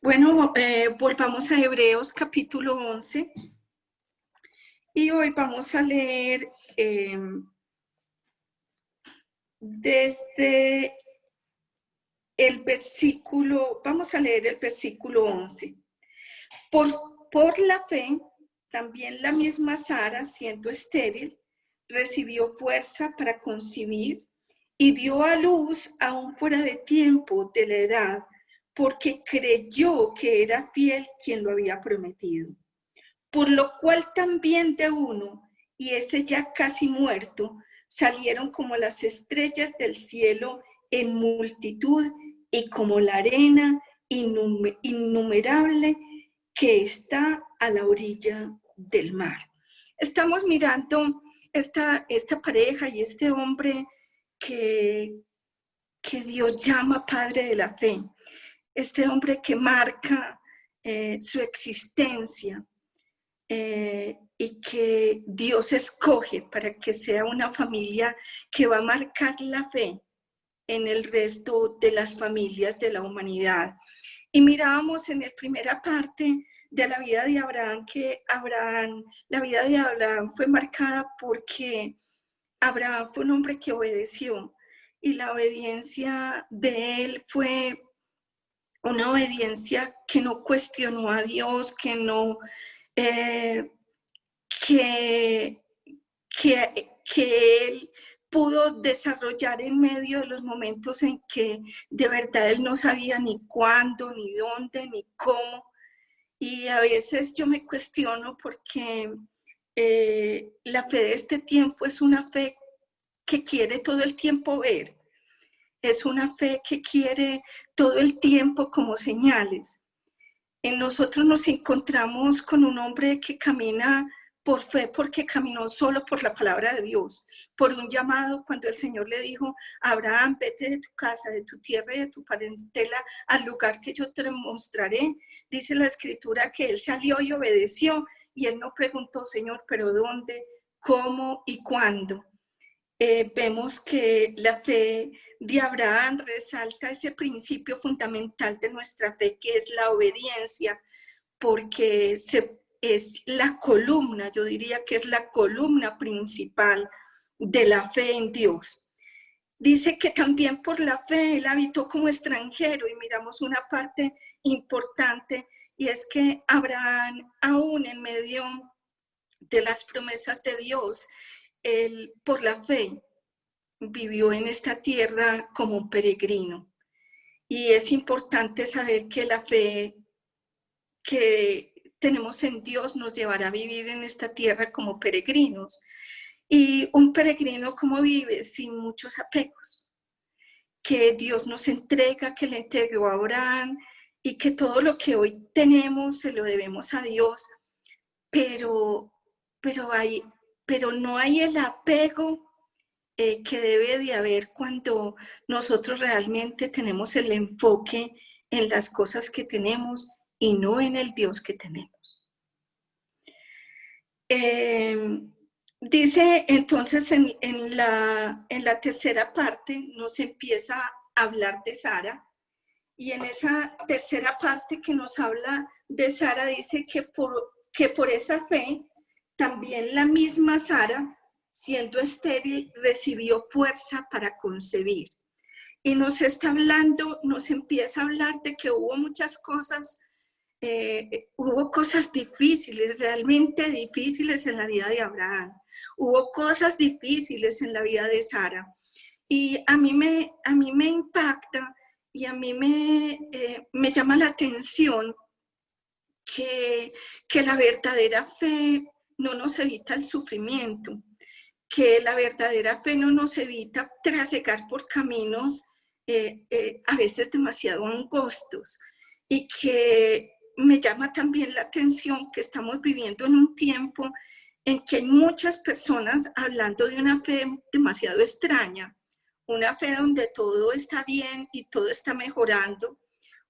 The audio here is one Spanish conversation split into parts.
Bueno, volvamos a Hebreos capítulo 11 y hoy vamos a leer desde el versículo, vamos a leer el versículo 11. Por la fe, también la misma Sara, siendo estéril, recibió fuerza para concebir y dio a luz aún fuera de tiempo de la edad, porque creyó que era fiel quien lo había prometido. Por lo cual también de uno, y ese ya casi muerto, salieron como las estrellas del cielo en multitud y como la arena innumerable que está a la orilla del mar. Estamos mirando esta pareja y este hombre que Dios llama Padre de la Fe. Este hombre que marca su existencia y que Dios escoge para que sea una familia que va a marcar la fe en el resto de las familias de la humanidad. Y mirábamos en la primera parte de la vida de Abraham que la vida de Abraham fue marcada porque Abraham fue un hombre que obedeció y la obediencia de él fue una obediencia que no cuestionó a Dios, que no que él pudo desarrollar en medio de los momentos en que de verdad él no sabía ni cuándo, ni dónde, ni cómo. Y a veces yo me cuestiono porque la fe de este tiempo es una fe que quiere todo el tiempo ver. Es una fe que quiere todo el tiempo como señales. En nosotros nos encontramos con un hombre que camina por fe porque caminó solo por la palabra de Dios, por un llamado cuando el Señor le dijo: Abraham, vete de tu casa, de tu tierra y de tu parentela al lugar que yo te mostraré. Dice la Escritura que él salió y obedeció y él no preguntó: Señor, ¿pero dónde, cómo y cuándo? Vemos que la fe de Abraham resalta ese principio fundamental de nuestra fe, que es la obediencia, porque es la columna, yo diría que es la columna principal de la fe en Dios. Dice que también por la fe él habitó como extranjero, y miramos una parte importante, y es que Abraham, aún en medio de las promesas de Dios, él por la fe vivió en esta tierra como un peregrino. Y es importante saber que la fe que tenemos en Dios nos llevará a vivir en esta tierra como peregrinos. Y un peregrino, ¿cómo vive? Sin muchos apegos, que Dios nos entrega, que le entregó a Abraham, y que todo lo que hoy tenemos se lo debemos a Dios, pero no hay el apego que debe de haber cuando nosotros realmente tenemos el enfoque en las cosas que tenemos y no en el Dios que tenemos. Dice entonces en la tercera parte nos empieza a hablar de Sara, y en esa tercera parte que nos habla de Sara dice que por esa fe también la misma Sara, siendo estéril, recibió fuerza para concebir. Y nos está hablando, nos empieza a hablar de que hubo muchas cosas, hubo cosas difíciles, realmente difíciles en la vida de Abraham. Hubo cosas difíciles en la vida de Sara. Y a mí me impacta y a mí me llama la atención que la verdadera fe no nos evita el sufrimiento, que la verdadera fe no nos evita trasegar por caminos a veces demasiado angostos, y que me llama también la atención que estamos viviendo en un tiempo en que hay muchas personas hablando de una fe demasiado extraña, una fe donde todo está bien y todo está mejorando,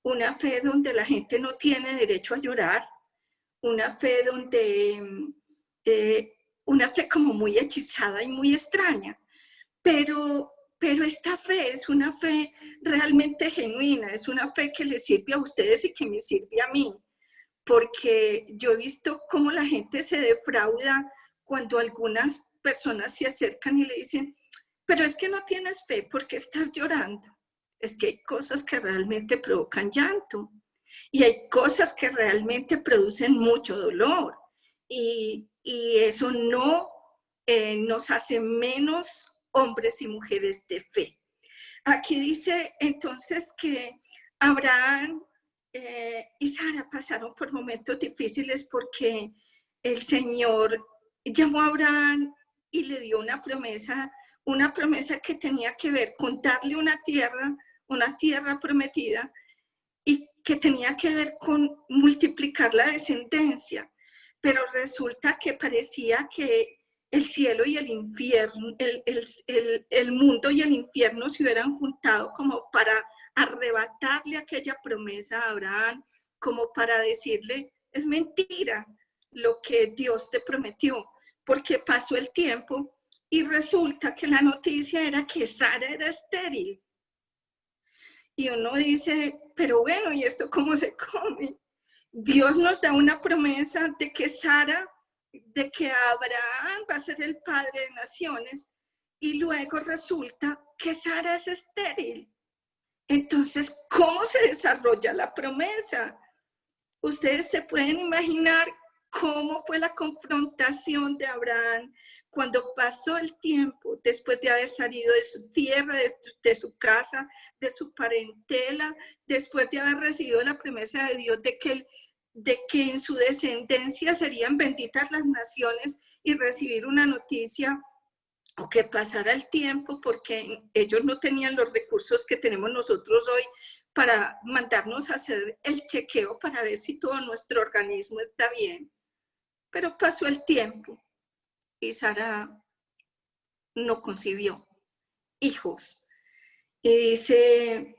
una fe donde la gente no tiene derecho a llorar, una fe donde, una fe como muy hechizada y muy extraña, pero Pero esta fe es una fe realmente genuina, es una fe que les sirve a ustedes y que me sirve a mí, porque yo he visto cómo la gente se defrauda cuando algunas personas se acercan y le dicen, pero es que no tienes fe, ¿por qué estás llorando? Es que hay cosas que realmente provocan llanto y hay cosas que realmente producen mucho dolor y eso no nos hace menos hombres y mujeres de fe. Aquí dice entonces que Abraham y Sara pasaron por momentos difíciles porque el Señor llamó a Abraham y le dio una promesa que tenía que ver con darle una tierra prometida y que tenía que ver con multiplicar la descendencia. Pero resulta que parecía que el cielo y el infierno, el mundo y el infierno se hubieran juntado como para arrebatarle aquella promesa a Abraham, como para decirle, es mentira lo que Dios te prometió, porque pasó el tiempo y resulta que la noticia era que Sara era estéril. Y uno dice, pero bueno, ¿y esto cómo se come? Dios nos da una promesa de que Abraham va a ser el padre de naciones y luego resulta que Sara es estéril. Entonces, ¿cómo se desarrolla la promesa? Ustedes se pueden imaginar cómo fue la confrontación de Abraham cuando pasó el tiempo después de haber salido de su tierra, de su casa, de su parentela, después de haber recibido la promesa de Dios de que en su descendencia serían benditas las naciones y recibir una noticia o que pasara el tiempo porque ellos no tenían los recursos que tenemos nosotros hoy para mandarnos a hacer el chequeo para ver si todo nuestro organismo está bien. Pero pasó el tiempo y Sara no concibió hijos. Y dice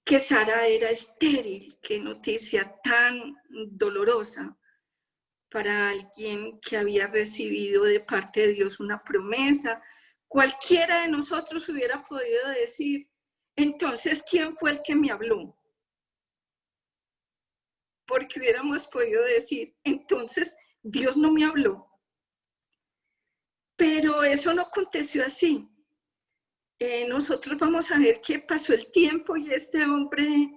que Sara era estéril. Qué noticia tan dolorosa para alguien que había recibido de parte de Dios una promesa. Cualquiera de nosotros hubiera podido decir, entonces, ¿quién fue el que me habló? Porque hubiéramos podido decir, entonces, Dios no me habló. Pero eso no aconteció así. Nosotros vamos a ver que pasó el tiempo y este hombre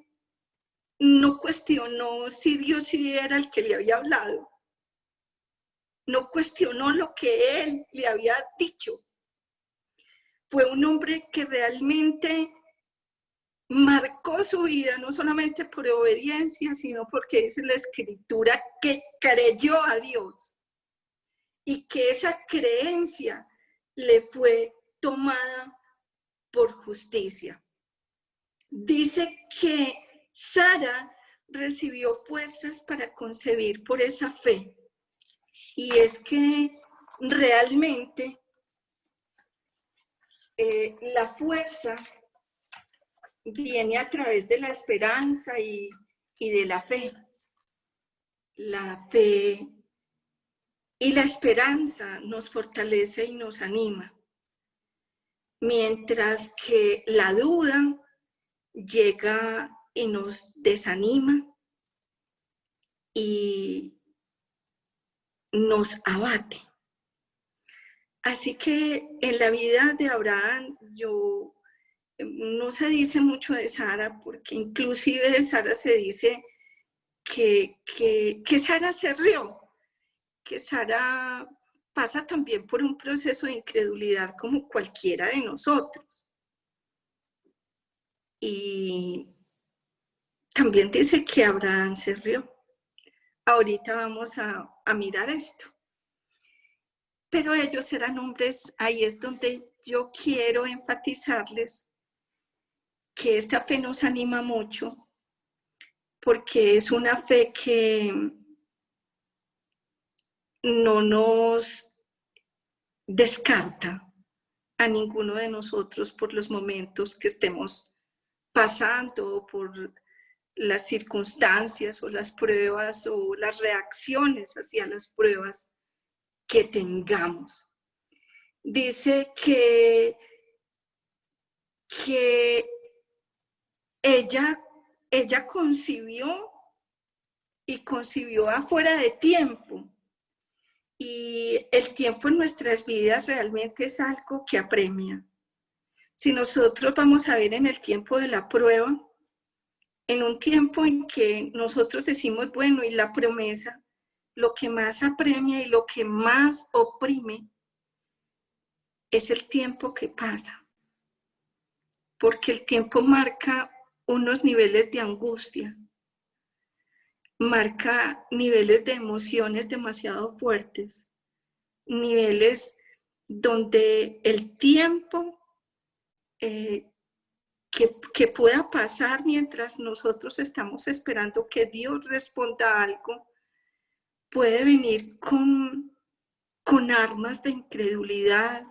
no cuestionó si Dios sí era el que le había hablado. No cuestionó lo que él le había dicho. Fue un hombre que realmente marcó su vida, no solamente por obediencia, sino porque dice la Escritura que creyó a Dios y que esa creencia le fue tomada por justicia. Dice que Sara recibió fuerzas para concebir por esa fe. Y es que realmente la fuerza viene a través de la esperanza y de la fe. La fe y la esperanza nos fortalece y nos anima. Mientras que la duda llega y nos desanima y nos abate. Así que en la vida de Abraham no se dice mucho de Sara, porque inclusive de Sara se dice que Sara se rió, que Sara pasa también por un proceso de incredulidad como cualquiera de nosotros. Y también dice que Abraham se rió. Ahorita vamos a mirar esto. Pero ellos eran hombres, ahí es donde yo quiero enfatizarles que esta fe nos anima mucho, porque es una fe que no nos descarta a ninguno de nosotros por los momentos que estemos pasando, por las circunstancias o las pruebas o las reacciones hacia las pruebas que tengamos. Dice que que ella concibió y concibió afuera de tiempo. Y el tiempo en nuestras vidas realmente es algo que apremia. Si nosotros vamos a ver en el tiempo de la prueba, en un tiempo en que nosotros decimos, bueno, y la promesa, lo que más apremia y lo que más oprime es el tiempo que pasa. Porque el tiempo marca unos niveles de angustia, marca niveles de emociones demasiado fuertes, niveles donde el tiempo que pueda pasar mientras nosotros estamos esperando que Dios responda a algo, puede venir con armas de incredulidad,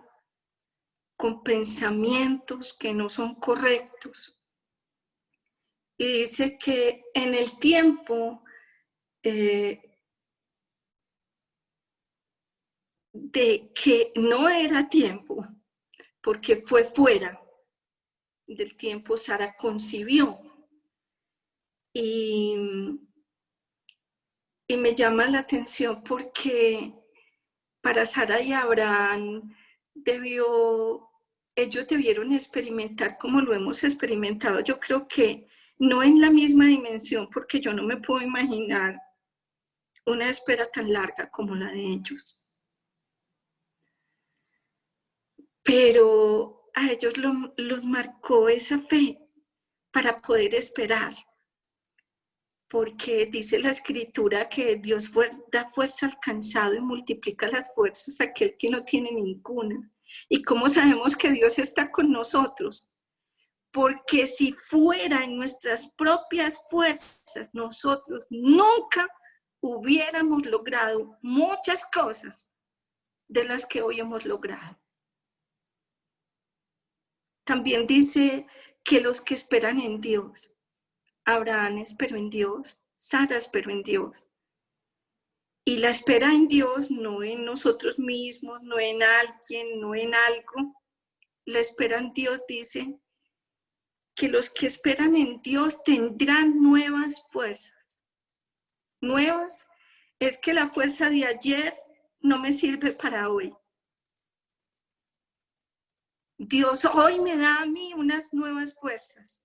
con pensamientos que no son correctos. Y dice que en el tiempo de que no era tiempo, porque fue fuera del tiempo, Sara concibió. Y me llama la atención porque para Sara y Abraham ellos debieron experimentar como lo hemos experimentado. Yo creo que no en la misma dimensión, porque yo no me puedo imaginar una espera tan larga como la de ellos. Pero a ellos los marcó esa fe para poder esperar. Porque dice la escritura que Dios da fuerza al cansado y multiplica las fuerzas a aquel que no tiene ninguna. ¿Y cómo sabemos que Dios está con nosotros? Porque si fuera en nuestras propias fuerzas, nosotros nunca hubiéramos logrado muchas cosas de las que hoy hemos logrado. También dice que los que esperan en Dios, Abraham esperó en Dios, Sara esperó en Dios. Y la espera en Dios, no en nosotros mismos, no en alguien, no en algo. La espera en Dios dice que los que esperan en Dios tendrán nuevas fuerzas. Nuevas es que la fuerza de ayer no me sirve para hoy. Dios hoy me da a mí unas nuevas fuerzas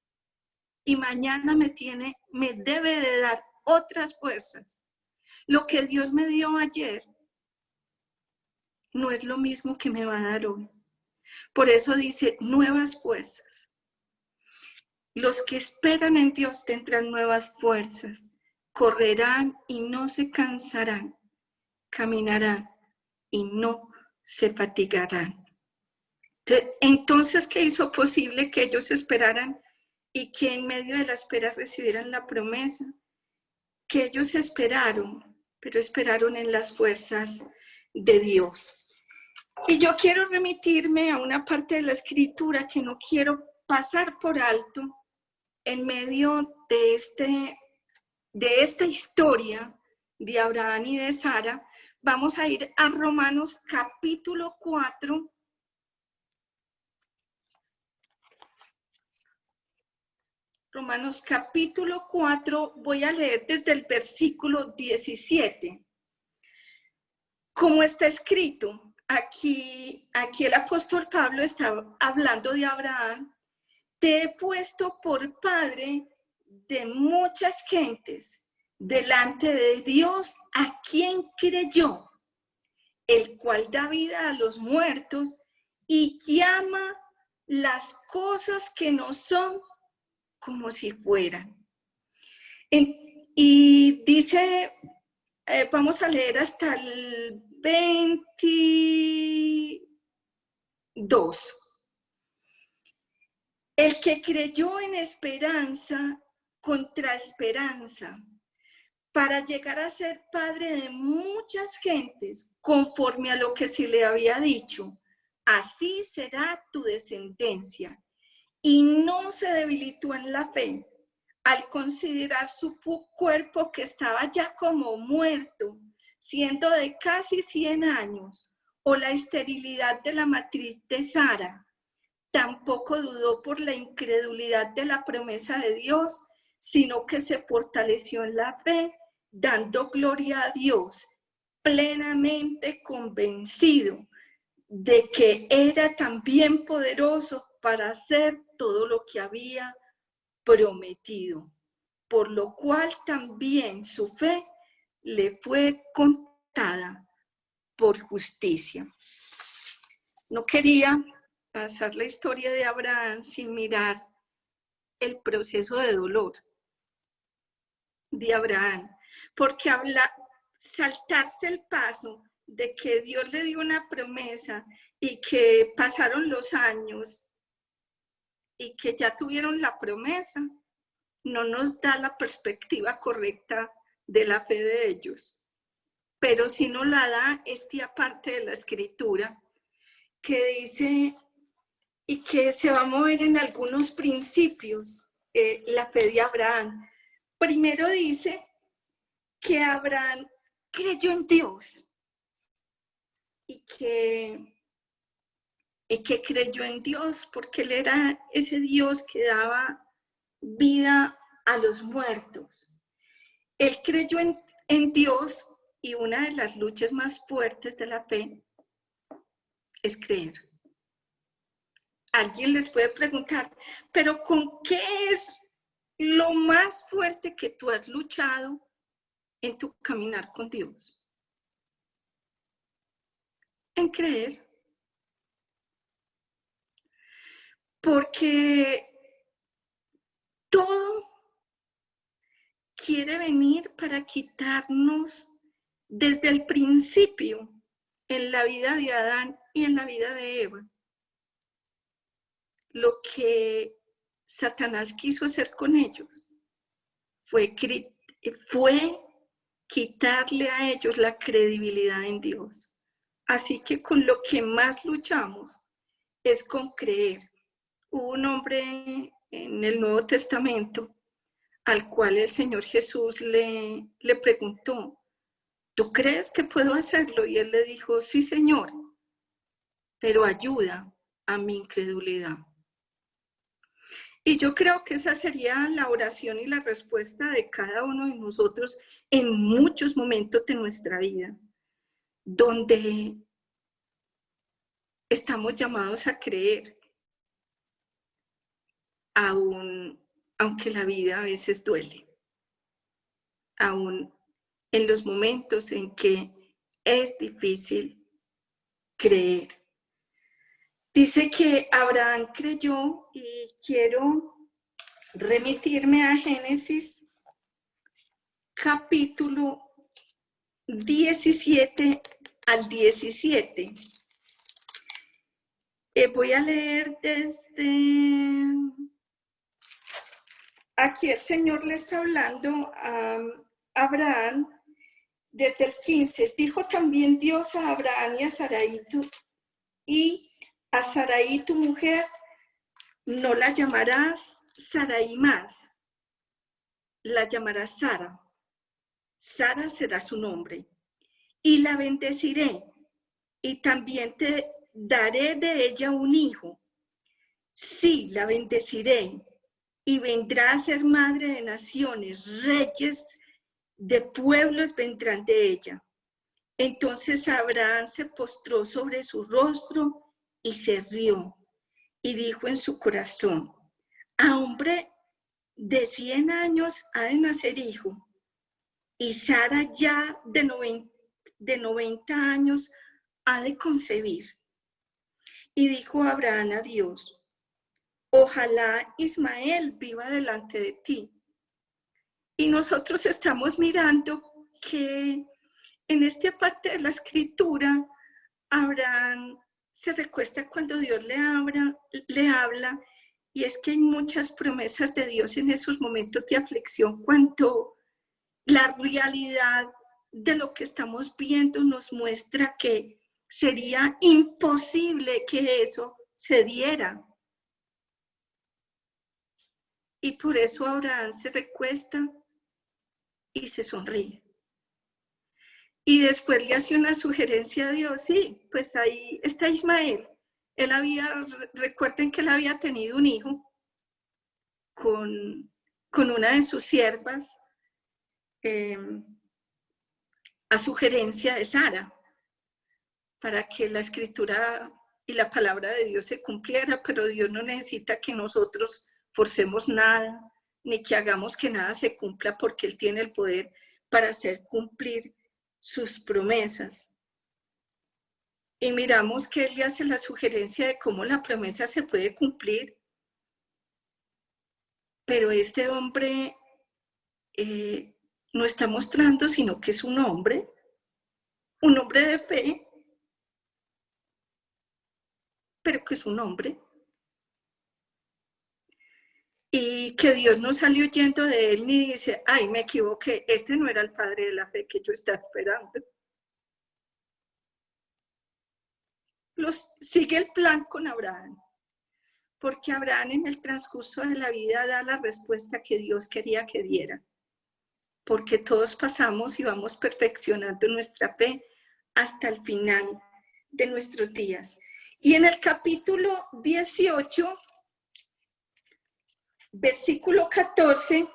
y mañana me debe de dar otras fuerzas. Lo que Dios me dio ayer no es lo mismo que me va a dar hoy. Por eso dice nuevas fuerzas. Los que esperan en Dios tendrán nuevas fuerzas. Correrán y no se cansarán. Caminarán y no se fatigarán. Entonces, ¿qué hizo posible que ellos esperaran y que en medio de la espera recibieran la promesa? Que ellos esperaron, pero esperaron en las fuerzas de Dios. Y yo quiero remitirme a una parte de la escritura que no quiero pasar por alto en medio de esta historia de Abraham y de Sara. Vamos a ir a Romanos capítulo 4. Romanos capítulo 4, voy a leer desde el versículo 17. Como está escrito, aquí el apóstol Pablo está hablando de Abraham. Te he puesto por padre de muchas gentes delante de Dios a quien creyó, el cual da vida a los muertos y llama las cosas que no son como si fueran. Y dice, vamos a leer hasta el 22. El que creyó en esperanza contra esperanza, para llegar a ser padre de muchas gentes, conforme a lo que se le había dicho, así será tu descendencia. Y no se debilitó en la fe, al considerar su cuerpo que estaba ya como muerto, siendo de casi 100 años, o la esterilidad de la matriz de Sara, tampoco dudó por la incredulidad de la promesa de Dios, sino que se fortaleció en la fe, dando gloria a Dios, plenamente convencido de que era también poderoso para hacer todo lo que había prometido, por lo cual también su fe le fue contada por justicia. No quería pasar la historia de Abraham sin mirar el proceso de dolor de Abraham, porque saltarse el paso de que Dios le dio una promesa y que pasaron los años y que ya tuvieron la promesa, no nos da la perspectiva correcta de la fe de ellos. Pero sí nos la da esta parte de la escritura que dice y que se va a mover en algunos principios, la fe de Abraham. Primero dice que Abraham creyó en Dios y que creyó en Dios porque él era ese Dios que daba vida a los muertos. Él creyó en Dios, y una de las luchas más fuertes de la fe es creer. Alguien les puede preguntar, ¿pero con qué es lo más fuerte que tú has luchado en tu caminar con Dios? En creer. Porque todo quiere venir para quitarnos desde el principio en la vida de Adán y en la vida de Eva. Lo que Satanás quiso hacer con ellos fue quitarle a ellos la credibilidad en Dios. Así que con lo que más luchamos es con creer. Hubo un hombre en el Nuevo Testamento al cual el Señor Jesús le preguntó, ¿tú crees que puedo hacerlo? Y él le dijo, sí, Señor, pero ayuda a mi incredulidad. Y yo creo que esa sería la oración y la respuesta de cada uno de nosotros en muchos momentos de nuestra vida, donde estamos llamados a creer, aunque la vida a veces duele, aún en los momentos en que es difícil creer. Dice que Abraham creyó, y quiero remitirme a Génesis capítulo 17 al 17. Voy a leer desde... Aquí el Señor le está hablando a Abraham desde el 15. Dijo también Dios a Abraham y a Sarai tu mujer, no la llamarás Sarai más, la llamarás Sara. Sara será su nombre. Y la bendeciré, y también te daré de ella un hijo. Sí, la bendeciré, y vendrá a ser madre de naciones, reyes de pueblos vendrán de ella. Entonces Abraham se postró sobre su rostro y se rió, y dijo en su corazón, a hombre de 100 años ha de nacer hijo, y Sara ya de 90 años ha de concebir. Y dijo Abraham a Dios, ojalá Ismael viva delante de ti. Y nosotros estamos mirando que en esta parte de la escritura, Abraham se recuesta cuando Dios le habla, y es que hay muchas promesas de Dios en esos momentos de aflicción, cuando la realidad de lo que estamos viendo nos muestra que sería imposible que eso se diera. Y por eso Abraham se recuesta y se sonríe. Y después le hace una sugerencia a Dios, sí, pues ahí está Ismael, recuerden que él había tenido un hijo con una de sus siervas, a sugerencia de Sara, para que la escritura y la palabra de Dios se cumpliera, pero Dios no necesita que nosotros forcemos nada, ni que hagamos que nada se cumpla, porque Él tiene el poder para hacer cumplir sus promesas. Y miramos que Él le hace la sugerencia de cómo la promesa se puede cumplir, pero este hombre no está mostrando, sino que es un hombre de fe, pero que es un hombre. Y que Dios no salió huyendo de él ni dice, ay, me equivoqué, este no era el padre de la fe que yo estaba esperando. Sigue el plan con Abraham, porque Abraham en el transcurso de la vida da la respuesta que Dios quería que diera, porque todos pasamos y vamos perfeccionando nuestra fe hasta el final de nuestros días. Y en el capítulo 18, versículo 14,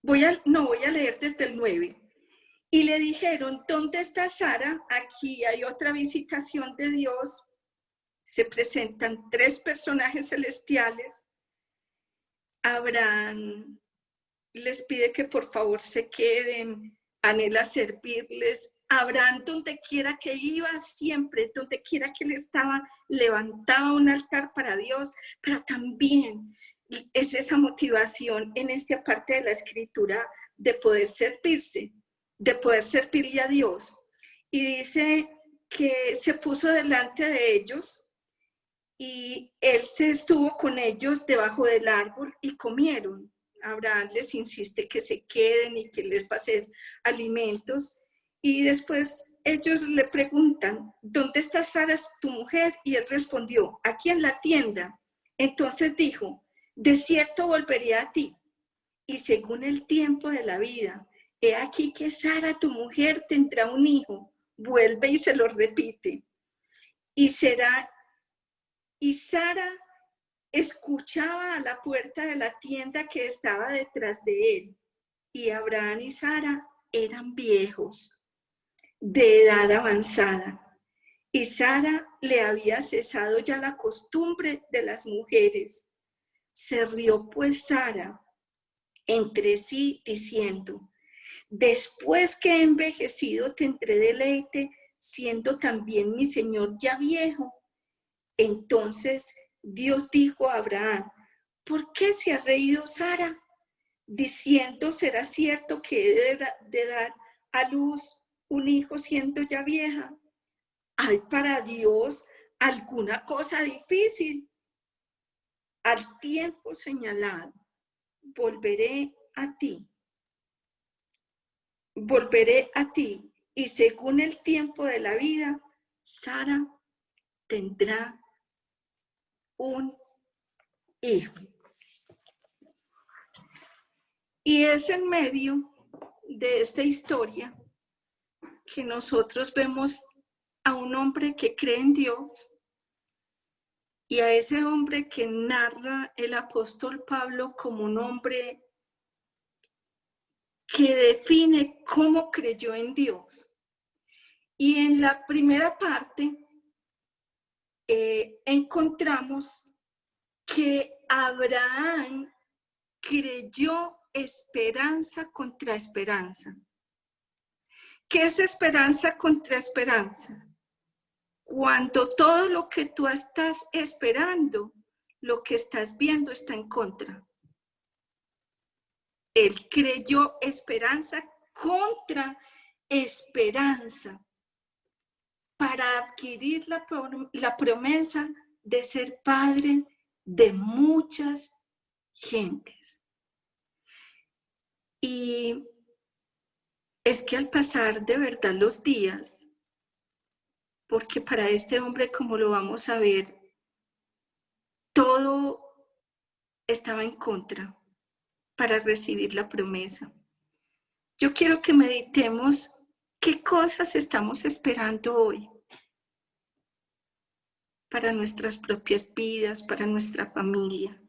voy a leer desde el 9. Y le dijeron, ¿dónde está Sara? Aquí hay otra visitación de Dios. Se presentan 3 personajes celestiales. Abraham les pide que por favor se queden, anhela servirles. Abraham, donde quiera que iba, siempre, donde quiera que él estaba, levantaba un altar para Dios, pero también es esa motivación en esta parte de la escritura de poder servirse, de poder servirle a Dios. Y dice que se puso delante de ellos y él se estuvo con ellos debajo del árbol y comieron. Abraham les insiste que se queden y que les va a hacer alimentos. Y después ellos le preguntan, ¿dónde está Sara, tu mujer? Y él respondió, aquí en la tienda. Entonces dijo, de cierto volveré a ti, y según el tiempo de la vida, he aquí que Sara, tu mujer, tendrá un hijo. Vuelve y se lo repite. Y Sara escuchaba a la puerta de la tienda que estaba detrás de él. Y Abraham y Sara eran viejos, de edad avanzada. Y Sara le había cesado ya la costumbre de las mujeres. Se rió pues Sara entre sí diciendo, después que he envejecido tendré deleite, siendo también mi señor ya viejo. Entonces Dios dijo a Abraham, ¿por qué se ha reído Sara? Diciendo, ¿será cierto que he de dar a luz un hijo siendo ya vieja? ¿Hay para Dios alguna cosa difícil? Al tiempo señalado, volveré a ti, y según el tiempo de la vida, Sara tendrá un hijo. Y es en medio de esta historia que nosotros vemos a un hombre que cree en Dios y a ese hombre que narra el apóstol Pablo como un hombre que define cómo creyó en Dios. Y en la primera parte encontramos que Abraham creyó esperanza contra esperanza. ¿Qué es esperanza contra esperanza? Cuando todo lo que tú estás esperando, lo que estás viendo está en contra. Él creyó esperanza contra esperanza para adquirir la promesa de ser padre de muchas gentes. Y es que al pasar de verdad los días, porque para este hombre, como lo vamos a ver, todo estaba en contra para recibir la promesa. Yo quiero que meditemos ¿Qué cosas estamos esperando hoy para nuestras propias vidas, para nuestra familia?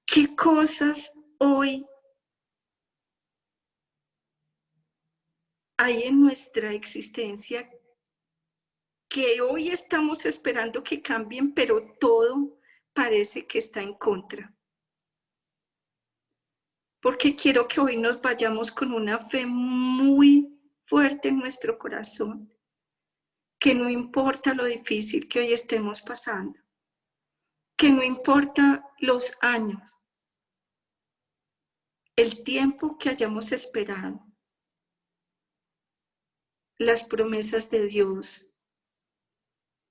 ¿Qué cosas hoy hay en nuestra existencia que hoy estamos esperando que cambien, pero todo parece que está en contra? Porque quiero que hoy nos vayamos con una fe muy fuerte en nuestro corazón, que no importa lo difícil que hoy estemos pasando, que no importa los años, el tiempo que hayamos esperado, las promesas de Dios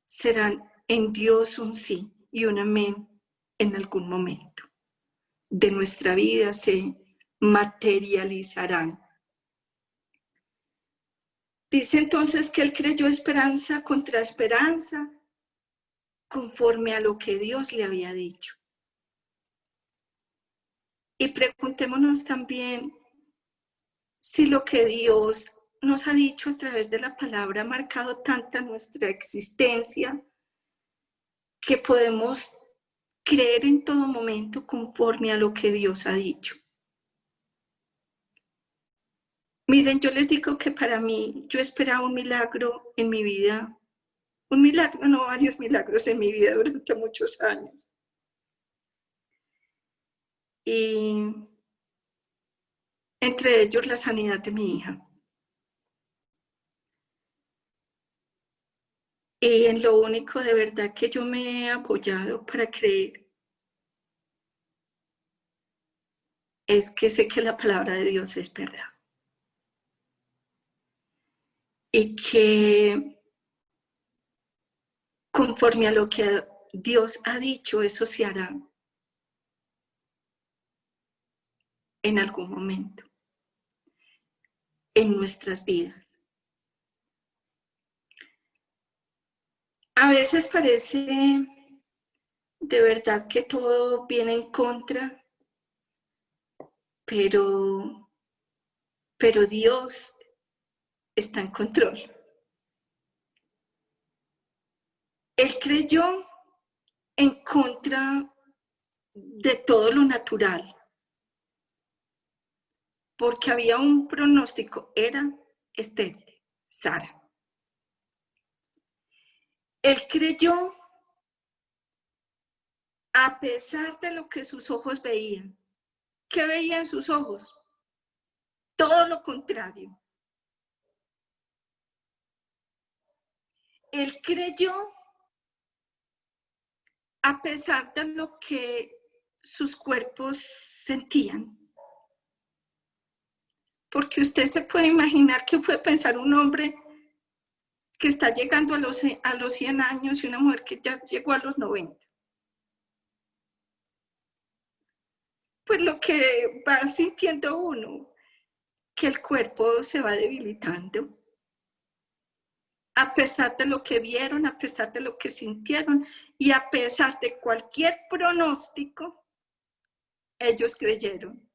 serán en Dios un sí y un amén en algún momento de nuestra vida, se materializarán. Dice entonces que él creyó esperanza contra esperanza, conforme a lo que Dios le había dicho. Y preguntémonos también si lo que Dios nos ha dicho a través de la palabra ha marcado tanta nuestra existencia que podemos creer en todo momento conforme a lo que Dios ha dicho. Miren, yo les digo que para mí, yo esperaba un milagro en mi vida, un milagro, no, varios milagros en mi vida durante muchos años. Y entre ellos la sanidad de mi hija. Y en lo único de verdad que yo me he apoyado para creer es que sé que la palabra de Dios es verdad. Y que conforme a lo que Dios ha dicho, eso se hará en algún momento en nuestras vidas. A veces parece de verdad que todo viene en contra, pero Dios está en control. Él creyó en contra de todo lo natural, porque había un pronóstico, era estéril, Sara. Él creyó a pesar de lo que sus ojos veían. ¿Qué veían sus ojos? Todo lo contrario. Él creyó a pesar de lo que sus cuerpos sentían. Porque usted se puede imaginar que puede pensar un hombre que está llegando a los 100 años y una mujer que ya llegó a los 90. Pues lo que va sintiendo uno, que el cuerpo se va debilitando. A pesar de lo que vieron, a pesar de lo que sintieron y a pesar de cualquier pronóstico, ellos creyeron.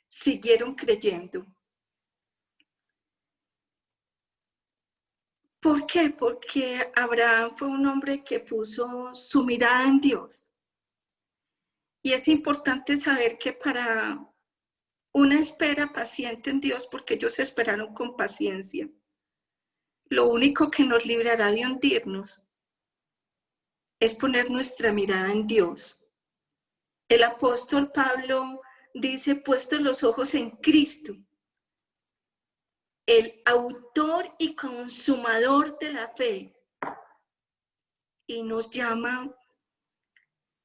Siguieron creyendo. ¿Por qué? Porque Abraham fue un hombre que puso su mirada en Dios. Y es importante saber que para una espera paciente en Dios, porque ellos esperaron con paciencia, lo único que nos librará de hundirnos es poner nuestra mirada en Dios. El apóstol Pablo dice, puesto los ojos en Cristo, el autor y consumador de la fe, y nos llama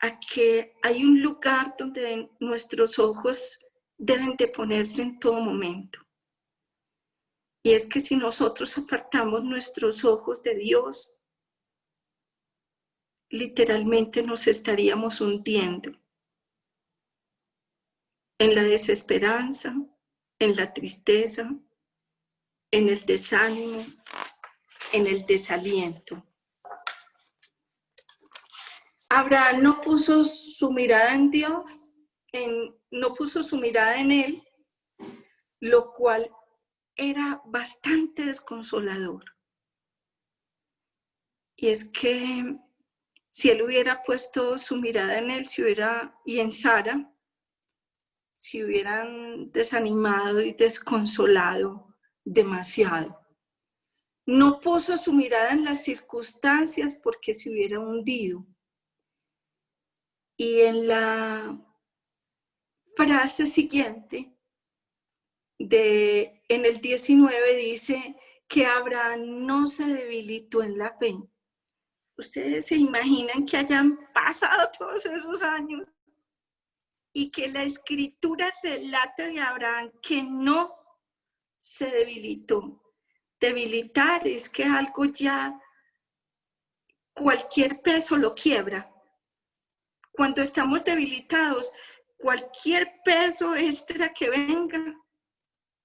a que hay un lugar donde nuestros ojos deben de ponerse en todo momento. Y es que si nosotros apartamos nuestros ojos de Dios, literalmente nos estaríamos hundiendo en la desesperanza, en la tristeza, en el desánimo, en el desaliento. Abraham no puso su mirada en Dios no puso su mirada en él, lo cual era bastante desconsolador. Y es que si él hubiera puesto su mirada en él, y en Sara, se hubieran desanimado y desconsolado demasiado. No puso su mirada en las circunstancias porque se hubiera hundido. Y en la frase siguiente, en el 19, dice que Abraham no se debilitó en la fe. Ustedes se imaginan que hayan pasado todos esos años y que la escritura relate de Abraham que no se debilitó. Debilitar es que algo ya, cualquier peso lo quiebra. Cuando estamos debilitados, cualquier peso extra que venga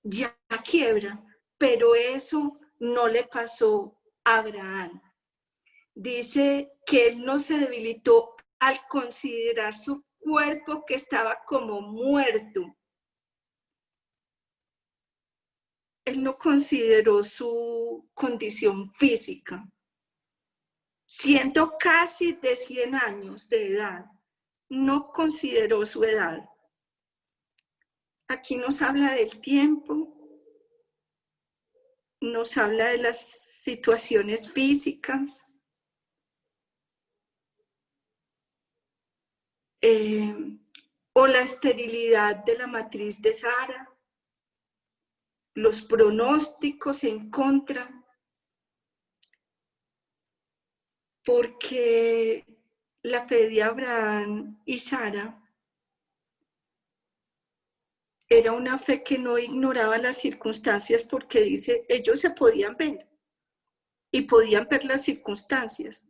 ya quiebra, pero eso no le pasó a Abraham. Dice que él no se debilitó al considerar su cuerpo que estaba como muerto. Él no consideró su condición física. Siendo casi de 100 años de edad, no consideró su edad. Aquí nos habla del tiempo, nos habla de las situaciones físicas, o la esterilidad de la matriz de Sara, los pronósticos en contra, porque la fe de Abraham y Sara era una fe que no ignoraba las circunstancias, porque dice, ellos se podían ver y podían ver las circunstancias,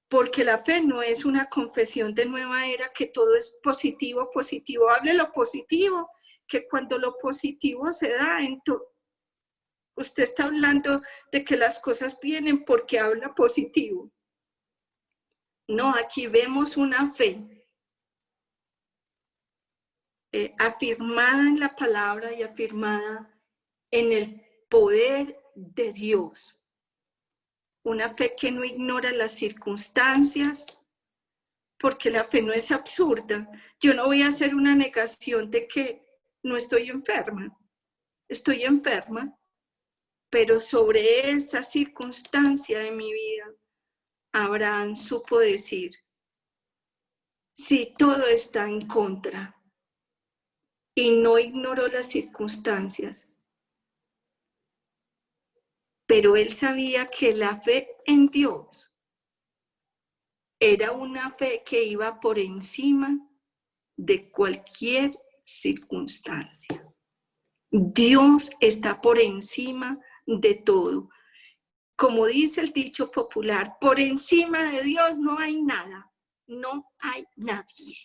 porque la fe no es una confesión de nueva era que todo es positivo, positivo, hable lo positivo, que cuando lo positivo se da, usted está hablando de que las cosas vienen porque habla positivo. No, aquí vemos una fe afirmada en la palabra y afirmada en el poder de Dios. Una fe que no ignora las circunstancias, porque la fe no es absurda. Yo no voy a hacer una negación de que no estoy enferma. Estoy enferma, pero sobre esa circunstancia de mi vida, Abraham supo decir, si todo está en contra, y no ignoró las circunstancias, pero él sabía que la fe en Dios era una fe que iba por encima de cualquier circunstancia. Dios está por encima de todo. Como dice el dicho popular, por encima de Dios no hay nada, no hay nadie.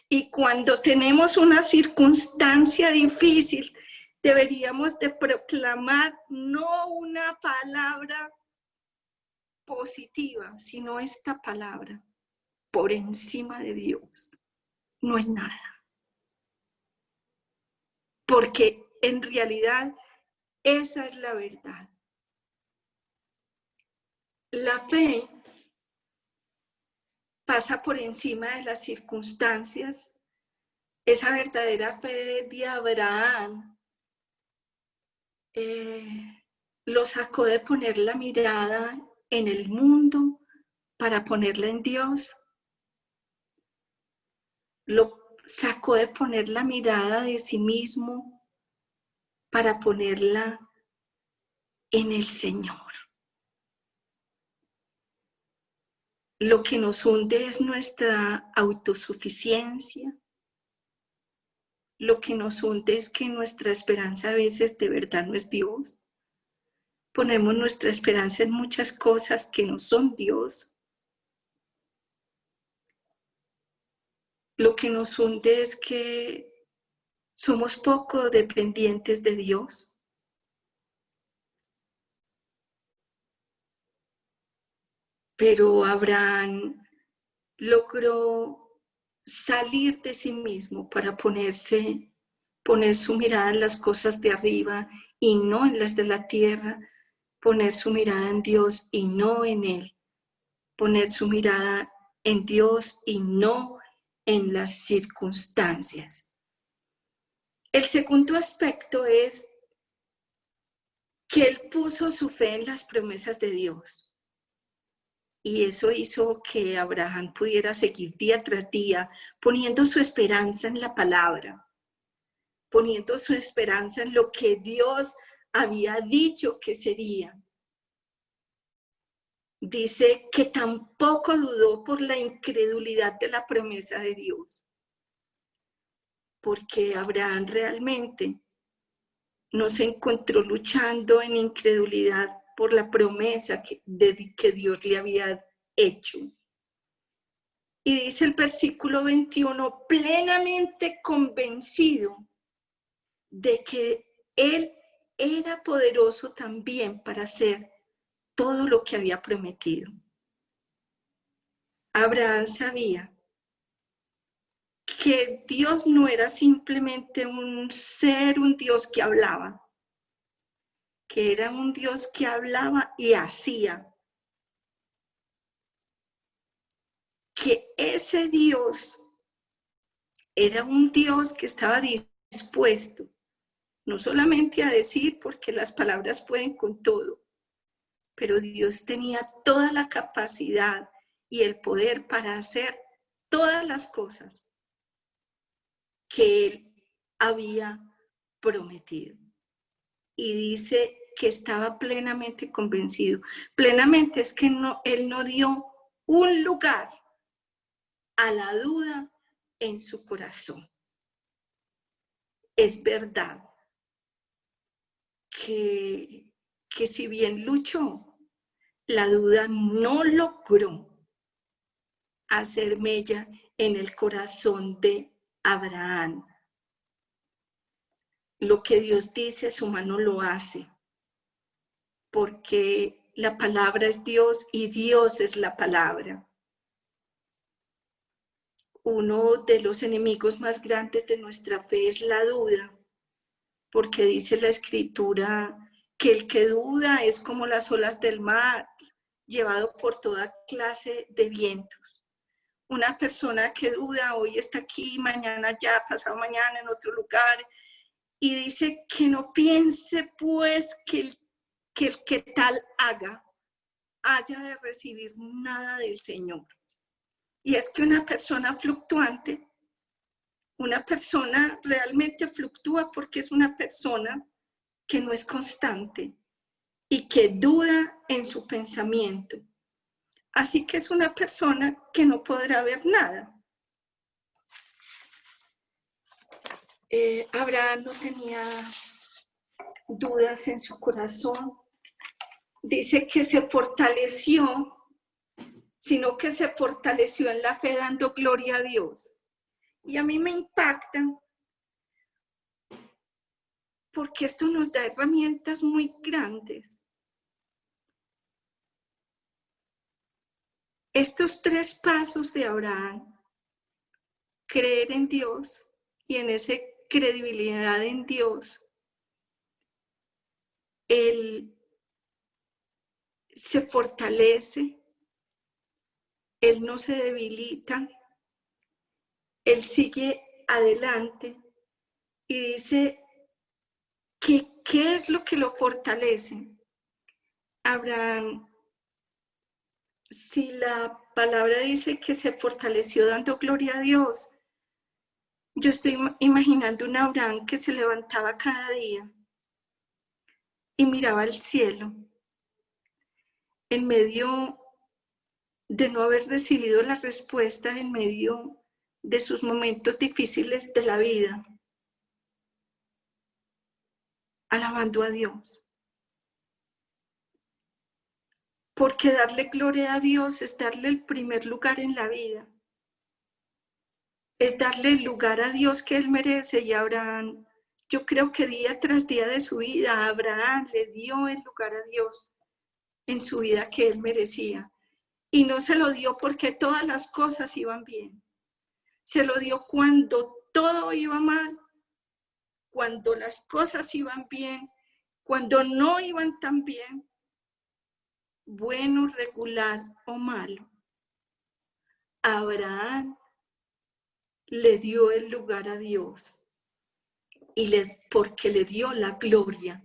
Y cuando tenemos una circunstancia difícil, deberíamos de proclamar no una palabra positiva, sino esta palabra, por encima de Dios no hay nada. Porque en realidad esa es la verdad. La fe pasa por encima de las circunstancias. Esa verdadera fe de Abraham lo sacó de poner la mirada en el mundo para ponerla en Dios. Lo sacó de poner la mirada de sí mismo para ponerla en el Señor. Lo que nos hunde es nuestra autosuficiencia. Lo que nos hunde es que nuestra esperanza a veces de verdad no es Dios. Ponemos nuestra esperanza en muchas cosas que no son Dios. Lo que nos hunde es que somos poco dependientes de Dios. Pero Abraham logró salir de sí mismo para poner su mirada en las cosas de arriba y no en las de la tierra, poner su mirada en Dios y no en Él, poner su mirada en Dios y no en las circunstancias. El segundo aspecto es que Él puso su fe en las promesas de Dios. Y eso hizo que Abraham pudiera seguir día tras día poniendo su esperanza en la palabra, poniendo su esperanza en lo que Dios había dicho que sería. Dice que tampoco dudó por la incredulidad de la promesa de Dios, porque Abraham realmente no se encontró luchando en incredulidad por la promesa que Dios le había hecho. Y dice el versículo 21, plenamente convencido de que Él era poderoso también para hacer todo lo que había prometido. Abraham sabía que Dios no era simplemente un ser, un Dios que hablaba, que era un Dios que hablaba y hacía. Que ese Dios era un Dios que estaba dispuesto no solamente a decir, porque las palabras pueden con todo, pero Dios tenía toda la capacidad y el poder para hacer todas las cosas que Él había prometido. Y dice que estaba plenamente convencido. Plenamente es que Él no dio un lugar a la duda en su corazón. Es verdad que si bien luchó, la duda no logró hacer mella en el corazón de Abraham. Lo que Dios dice, su mano lo hace, porque la palabra es Dios y Dios es la palabra. Uno de los enemigos más grandes de nuestra fe es la duda, porque dice la Escritura que el que duda es como las olas del mar, llevado por toda clase de vientos. Una persona que duda, hoy está aquí, mañana ya, pasado mañana en otro lugar, y dice que no piense pues que el que tal haya de recibir nada del Señor. Y es que una persona fluctuante, una persona realmente fluctúa porque es una persona que no es constante y que duda en su pensamiento. Así que es una persona que no podrá ver nada. Abraham no tenía dudas en su corazón. Dice que se fortaleció, sino que se fortaleció en la fe dando gloria a Dios. Y a mí me impacta porque esto nos da herramientas muy grandes. Estos 3 pasos de Abraham, creer en Dios y en esa credibilidad en Dios, él se fortalece, él no se debilita, él sigue adelante y dice que ¿qué es lo que lo fortalece? Abraham, si la palabra dice que se fortaleció dando gloria a Dios, yo estoy imaginando un Abraham que se levantaba cada día y miraba al cielo en medio de no haber recibido la respuesta, en medio de sus momentos difíciles de la vida, alabando a Dios. Porque darle gloria a Dios es darle el primer lugar en la vida. Es darle el lugar a Dios que Él merece. Y Abraham, yo creo que día tras día de su vida, Abraham le dio el lugar a Dios en su vida que Él merecía. Y no se lo dio porque todas las cosas iban bien, Se lo dio cuando todo iba mal, cuando las cosas iban bien, cuando no iban tan bien, bueno, regular o malo. Abraham le dio el lugar a Dios porque le dio la gloria.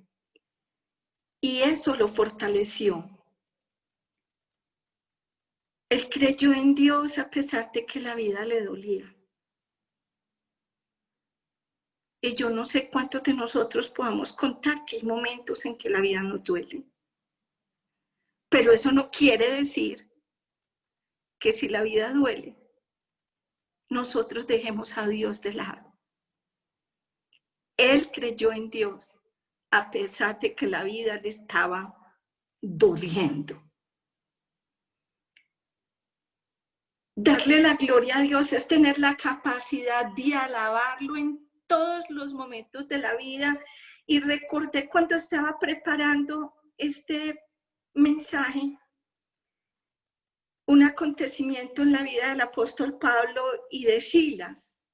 Y eso lo fortaleció. Él creyó en Dios a pesar de que la vida le dolía. Y yo no sé cuántos de nosotros podamos contar que hay momentos en que la vida nos duele. Pero eso no quiere decir que si la vida duele, nosotros dejemos a Dios de lado. Él creyó en Dios a pesar de que la vida le estaba doliendo. Darle la gloria a Dios es tener la capacidad de alabarlo en todos los momentos de la vida. Y recordé cuando estaba preparando este mensaje, un acontecimiento en la vida del apóstol Pablo y de Silas,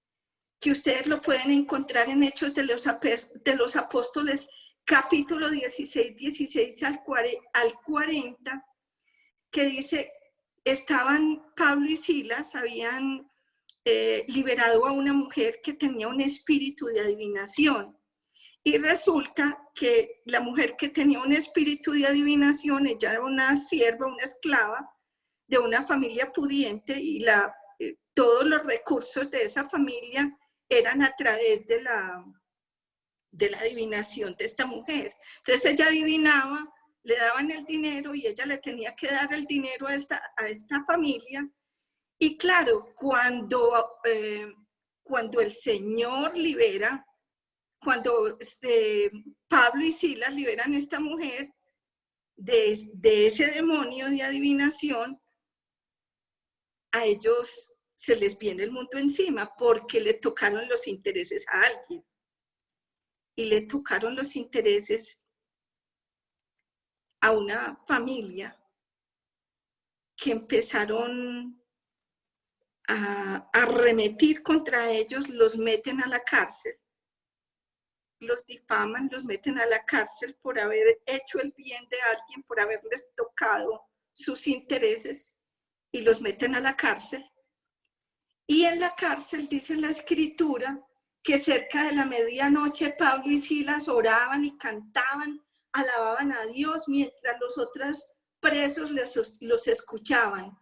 que ustedes lo pueden encontrar en Hechos de los Apóstoles, capítulo 16 al 40, que dice, estaban Pablo y Silas, habían liberado a una mujer que tenía un espíritu de adivinación. Y resulta que la mujer que tenía un espíritu de adivinación, ella era una sierva, una esclava de una familia pudiente, y todos los recursos de esa familia eran a través de la adivinación de esta mujer. Entonces ella adivinaba, le daban el dinero y ella le tenía que dar el dinero a esta familia. Y claro, cuando el Señor libera, cuando Pablo y Silas liberan a esta mujer de ese demonio de adivinación, a ellos se les viene el mundo encima porque le tocaron los intereses a alguien. Y le tocaron los intereses a una familia que empezaron a arremetir contra ellos, los meten a la cárcel, los difaman, los meten a la cárcel por haber hecho el bien de alguien, por haberles tocado sus intereses, y los meten a la cárcel. Y en la cárcel dice la escritura que cerca de la medianoche Pablo y Silas oraban y cantaban, alababan a Dios mientras los otros presos los escuchaban.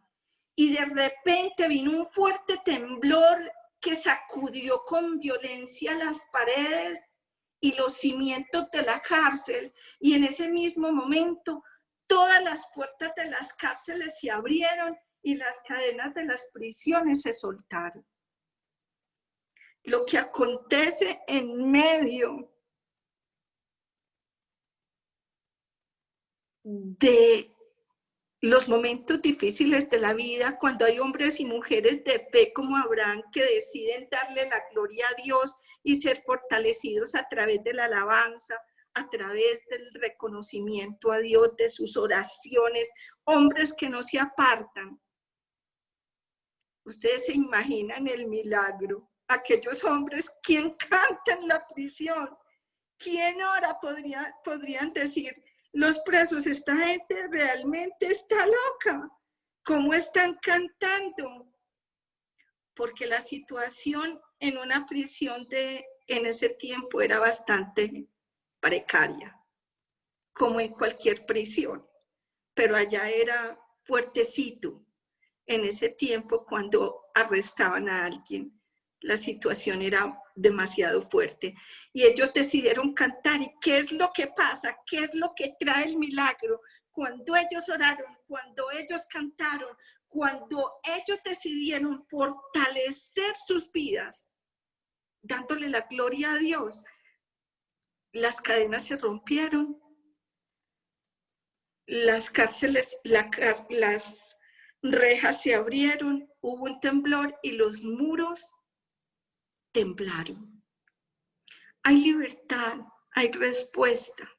Y de repente vino un fuerte temblor que sacudió con violencia las paredes y los cimientos de la cárcel, y en ese mismo momento todas las puertas de las cárceles se abrieron y las cadenas de las prisiones se soltaron. Lo que acontece en medio de los momentos difíciles de la vida, cuando hay hombres y mujeres de fe como Abraham que deciden darle la gloria a Dios y ser fortalecidos a través de la alabanza, a través del reconocimiento a Dios, de sus oraciones, hombres que no se apartan. Ustedes se imaginan el milagro, aquellos hombres, ¿quién canta en la prisión? ¿Quién ora? Podrían decir, los presos, esta gente realmente está loca. ¿Cómo están cantando? Porque la situación en una prisión en ese tiempo era bastante precaria, como en cualquier prisión, pero allá era fuertecito. En ese tiempo, cuando arrestaban a alguien, la situación era demasiado fuerte. Y ellos decidieron cantar. ¿Y qué es lo que pasa? ¿Qué es lo que trae el milagro? Cuando ellos oraron, cuando ellos cantaron, cuando ellos decidieron fortalecer sus vidas, dándole la gloria a Dios, las cadenas se rompieron, las cárceles, las rejas se abrieron, hubo un temblor y los muros temblaron. Hay libertad, hay respuesta.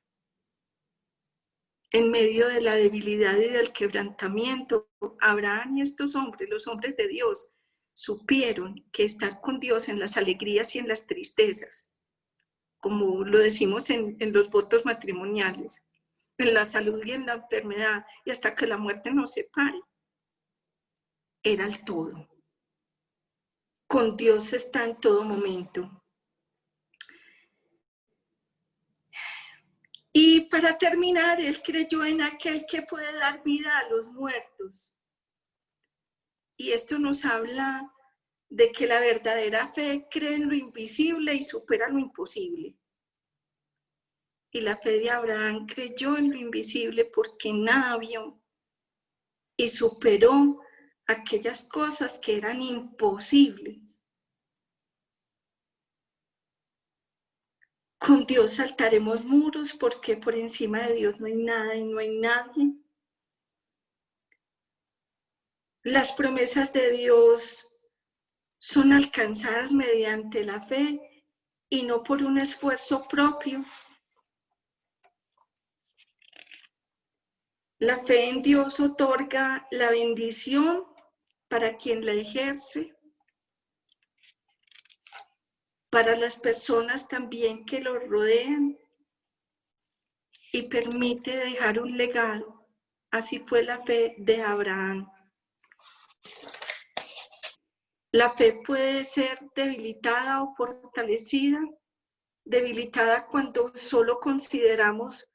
En medio de la debilidad y del quebrantamiento, Abraham y estos hombres, los hombres de Dios, supieron que estar con Dios en las alegrías y en las tristezas, como lo decimos en los votos matrimoniales, en la salud y en la enfermedad, y hasta que la muerte nos separe, era el todo. Con Dios está en todo momento. Y para terminar, él creyó en aquel que puede dar vida a los muertos. Y esto nos habla de que la verdadera fe cree en lo invisible y supera lo imposible. Y la fe de Abraham creyó en lo invisible porque nada vio y superó aquellas cosas que eran imposibles. Con Dios saltaremos muros porque por encima de Dios no hay nada y no hay nadie. Las promesas de Dios son alcanzadas mediante la fe y no por un esfuerzo propio. La fe en Dios otorga la bendición para quien la ejerce, para las personas también que lo rodean y permite dejar un legado. Así fue la fe de Abraham. La fe puede ser debilitada o fortalecida. Debilitada cuando solo consideramos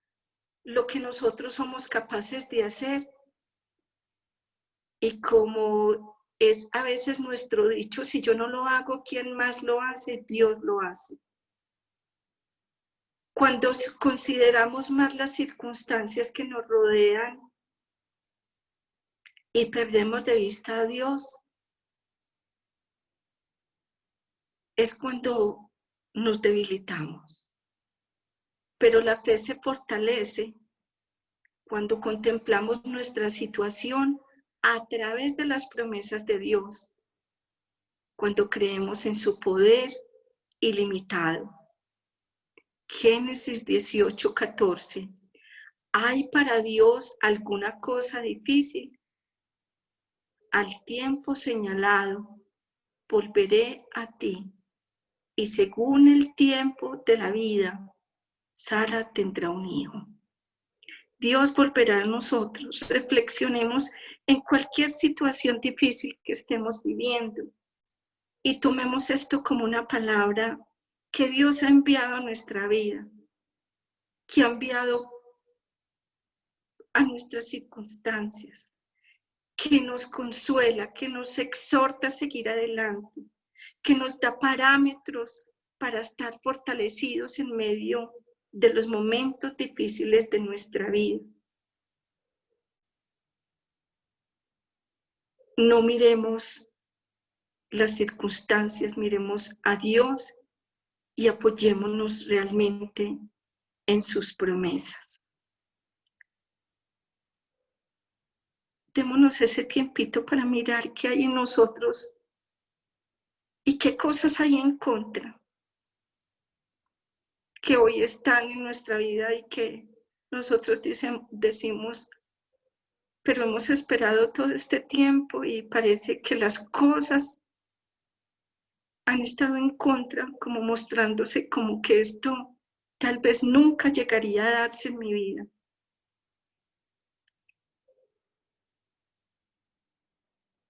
lo que nosotros somos capaces de hacer. Y como es a veces nuestro dicho, si yo no lo hago, ¿quién más lo hace? Dios lo hace. Cuando consideramos más las circunstancias que nos rodean y perdemos de vista a Dios, es cuando nos debilitamos. Pero la fe se fortalece cuando contemplamos nuestra situación a través de las promesas de Dios, cuando creemos en su poder ilimitado. Génesis 18:14. ¿Hay para Dios alguna cosa difícil? Al tiempo señalado, volveré a ti, y según el tiempo de la vida, Sara tendrá un hijo. Dios volverá a nosotros. Reflexionemos en cualquier situación difícil que estemos viviendo y tomemos esto como una palabra que Dios ha enviado a nuestra vida, que ha enviado a nuestras circunstancias, que nos consuela, que nos exhorta a seguir adelante, que nos da parámetros para estar fortalecidos en medio de los momentos difíciles de nuestra vida. No miremos las circunstancias, miremos a Dios y apoyémonos realmente en sus promesas. Démonos ese tiempito para mirar qué hay en nosotros y qué cosas hay en contra, que hoy están en nuestra vida y que nosotros decimos, pero hemos esperado todo este tiempo y parece que las cosas han estado en contra, como mostrándose como que esto tal vez nunca llegaría a darse en mi vida.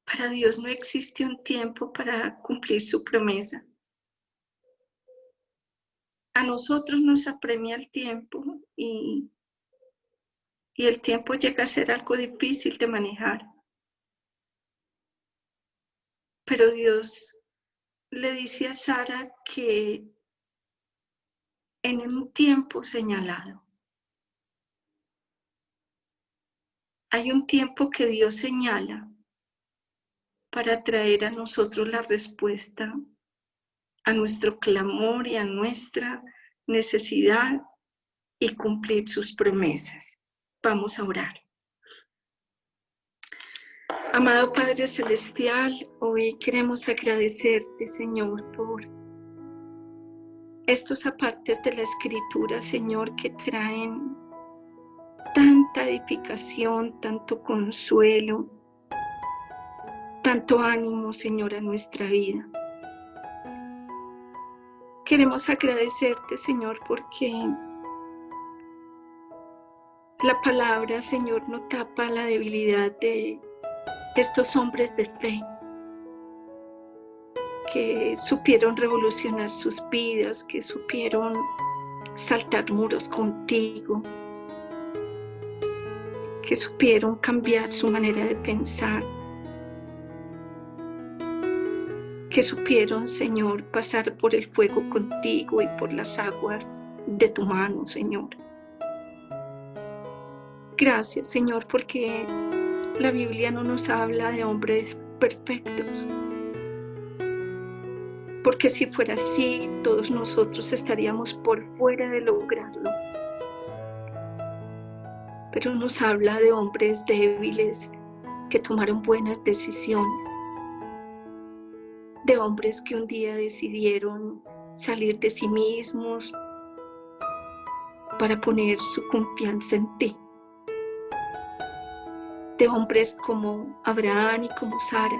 Para Dios no existe un tiempo para cumplir su promesa. A nosotros nos apremia el tiempo y el tiempo llega a ser algo difícil de manejar. Pero Dios le dice a Sara que en un tiempo señalado, hay un tiempo que Dios señala para traer a nosotros la respuesta a nuestro clamor y a nuestra necesidad y cumplir sus promesas. Vamos a orar. Amado Padre Celestial, hoy queremos agradecerte, Señor, por estos apartes de la Escritura, Señor, que traen tanta edificación, tanto consuelo, tanto ánimo, Señor, a nuestra vida. Queremos agradecerte, Señor, porque la palabra, Señor, no tapa la debilidad de estos hombres de fe que supieron revolucionar sus vidas, que supieron saltar muros contigo, que supieron cambiar su manera de pensar, que supieron, Señor, pasar por el fuego contigo y por las aguas de tu mano, Señor. Gracias, Señor, porque la Biblia no nos habla de hombres perfectos. Porque si fuera así, todos nosotros estaríamos por fuera de lograrlo. Pero nos habla de hombres débiles que tomaron buenas decisiones. De hombres que un día decidieron salir de sí mismos para poner su confianza en ti. De hombres como Abraham y como Sara,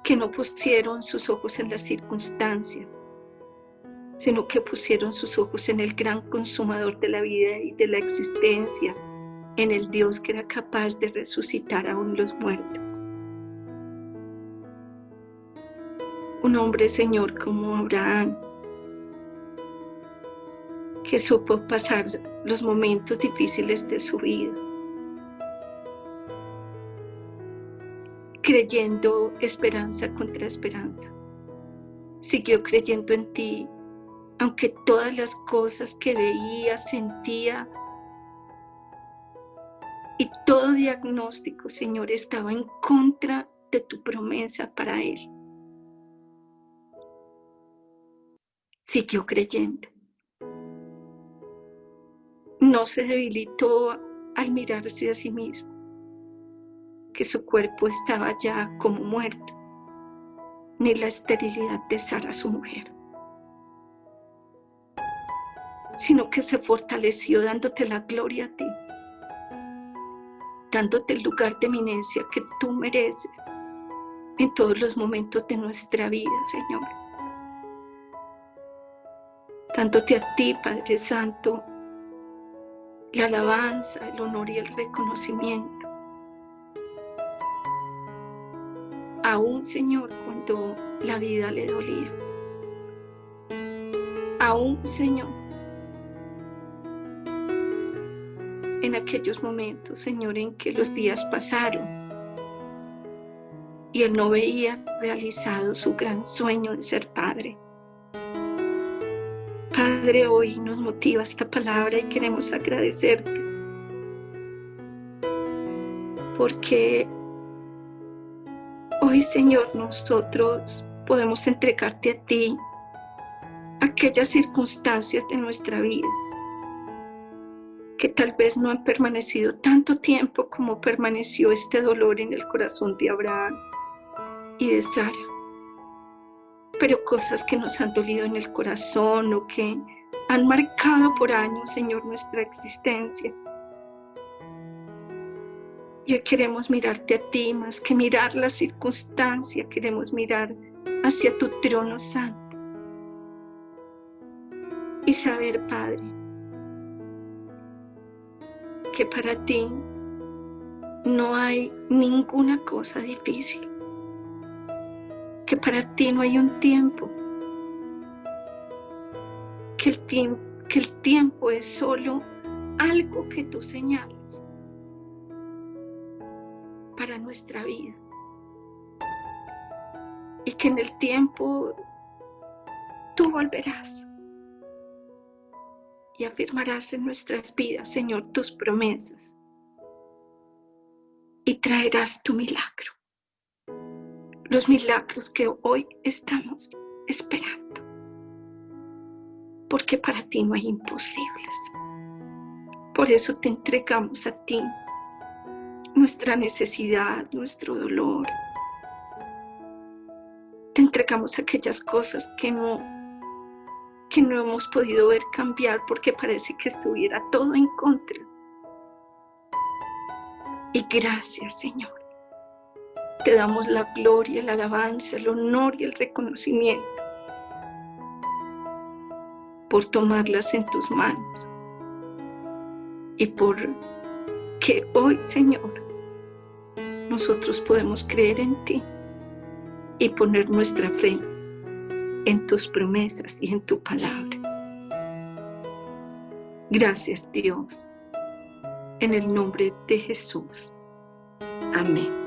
que no pusieron sus ojos en las circunstancias, sino que pusieron sus ojos en el gran consumador de la vida y de la existencia, en el Dios que era capaz de resucitar aún los muertos. Un hombre, Señor, como Abraham, que supo pasar los momentos difíciles de su vida, creyendo esperanza contra esperanza. Siguió creyendo en ti, aunque todas las cosas que veía, sentía y todo diagnóstico, Señor, estaba en contra de tu promesa para él. Siguió creyendo. No se debilitó al mirarse a sí mismo, que su cuerpo estaba ya como muerto, ni la esterilidad de Sara, su mujer, sino que se fortaleció dándote la gloria a ti, dándote el lugar de eminencia que tú mereces en todos los momentos de nuestra vida, Señor. Dándote a ti, Padre Santo, la alabanza, el honor y el reconocimiento. Aún, Señor, cuando la vida le dolía. Aún, Señor, en aquellos momentos, Señor, en que los días pasaron y él no veía realizado su gran sueño de ser padre. Padre, hoy nos motiva esta palabra y queremos agradecerte porque hoy, Señor, nosotros podemos entregarte a ti aquellas circunstancias de nuestra vida que tal vez no han permanecido tanto tiempo como permaneció este dolor en el corazón de Abraham y de Sara. Pero cosas que nos han dolido en el corazón o que han marcado por años, Señor, nuestra existencia. Y hoy queremos mirarte a ti más que mirar la circunstancia, queremos mirar hacia tu trono santo y saber, Padre, que para ti no hay ninguna cosa difícil, que para ti no hay un tiempo, que el tiempo es solo algo que tú señalas para nuestra vida y que en el tiempo tú volverás y afirmarás en nuestras vidas, Señor, tus promesas y traerás tu milagro, los milagros que hoy estamos esperando, porque para ti no hay imposibles. Por eso te entregamos a ti nuestra necesidad, nuestro dolor. Te entregamos aquellas cosas que no hemos podido ver cambiar porque parece que estuviera todo en contra. Y gracias, Señor, Te damos la gloria, la alabanza, el honor y el reconocimiento por tomarlas en tus manos y por que hoy, Señor, nosotros podemos creer en ti y poner nuestra fe en tus promesas y en tu palabra. Gracias, Dios, en el nombre de Jesús. Amén.